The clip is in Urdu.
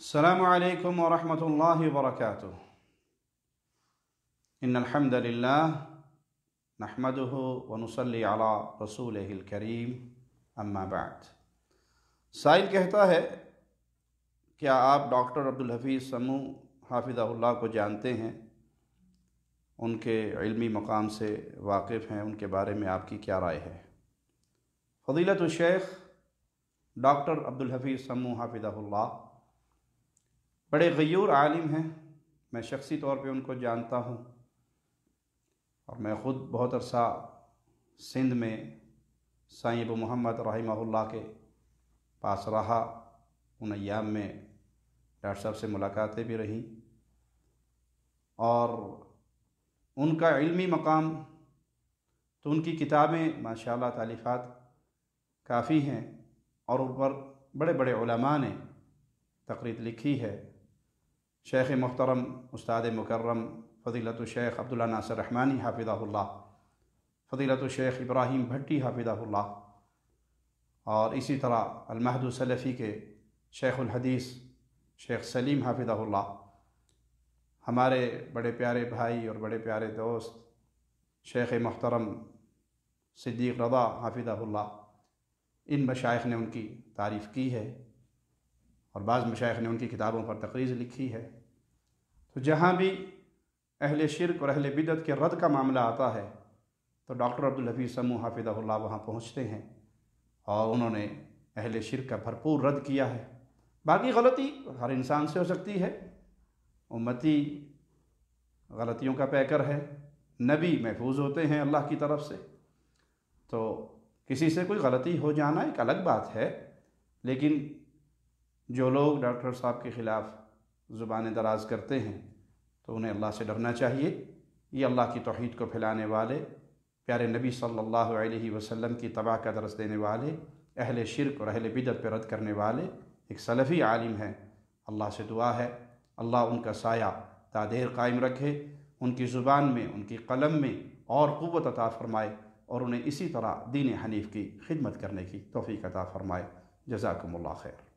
السلام عليكم ورحمة الله وبركاته. إن الحمد لله نحمده ونصلي على رسوله الكريم أما بعد. سائل کہتا ہے کیا آپ ڈاکٹر عبدالحفیظ سمو حافظہ اللہ کو جانتے ہیں؟ ان کے علمی مقام سے واقف ہیں، ان کے بارے میں آپ کی کیا رائے ہے؟ فضیلت الشیخ ڈاکٹر عبدالحفیظ سمو حافظہ اللہ بڑے غیور عالم ہیں. میں شخصی طور پہ ان کو جانتا ہوں اور میں خود بہت عرصہ سندھ میں سائیں ابو محمد رحمہ اللہ کے پاس رہا. ان ایام میں ڈاکٹر صاحب سے ملاقاتیں بھی رہیں اور ان کا علمی مقام تو ان کی کتابیں ماشاءاللہ تالیفات کافی ہیں اور ان پر بڑے بڑے علماء نے تقریر لکھی ہے. شیخ محترم استاد مکرم فضیلت الشیخ عبداللہ ناصر رحمانی حافظہ اللہ، فضیلت الشیخ ابراہیم بھٹی حافظہ اللہ، اور اسی طرح المہد السلفی کے شیخ الحدیث شیخ سلیم حافظہ اللہ، ہمارے بڑے پیارے بھائی اور بڑے پیارے دوست شیخ محترم صدیق رضا حافظہ اللہ. ان مشائخ نے ان کی تعریف کی ہے اور بعض مشائخ نے ان کی کتابوں پر تقریر لکھی ہے. تو جہاں بھی اہل شرک اور اہل بدعت کے رد کا معاملہ آتا ہے تو ڈاکٹر عبدالحفیظ سمو حافظہ اللہ وہاں پہنچتے ہیں اور انہوں نے اہل شرک کا بھرپور رد کیا ہے. باقی غلطی ہر انسان سے ہو سکتی ہے، امتی غلطیوں کا پیکر ہے، نبی محفوظ ہوتے ہیں اللہ کی طرف سے، تو کسی سے کوئی غلطی ہو جانا ایک الگ بات ہے. لیکن جو لوگ ڈاکٹر صاحب کے خلاف زبان دراز کرتے ہیں تو انہیں اللہ سے ڈرنا چاہیے. یہ اللہ کی توحید کو پھیلانے والے، پیارے نبی صلی اللہ علیہ وسلم کی اتباع کا درس دینے والے، اہل شرک اور اہل بدعت پہ رد کرنے والے ایک سلفی عالم ہیں. اللہ سے دعا ہے اللہ ان کا سایہ تا دیر قائم رکھے، ان کی زبان میں، ان کی قلم میں اور قوت عطا فرمائے اور انہیں اسی طرح دین حنیف کی خدمت کرنے کی توفیق عطا فرمائے. جزاکم اللہ خیر.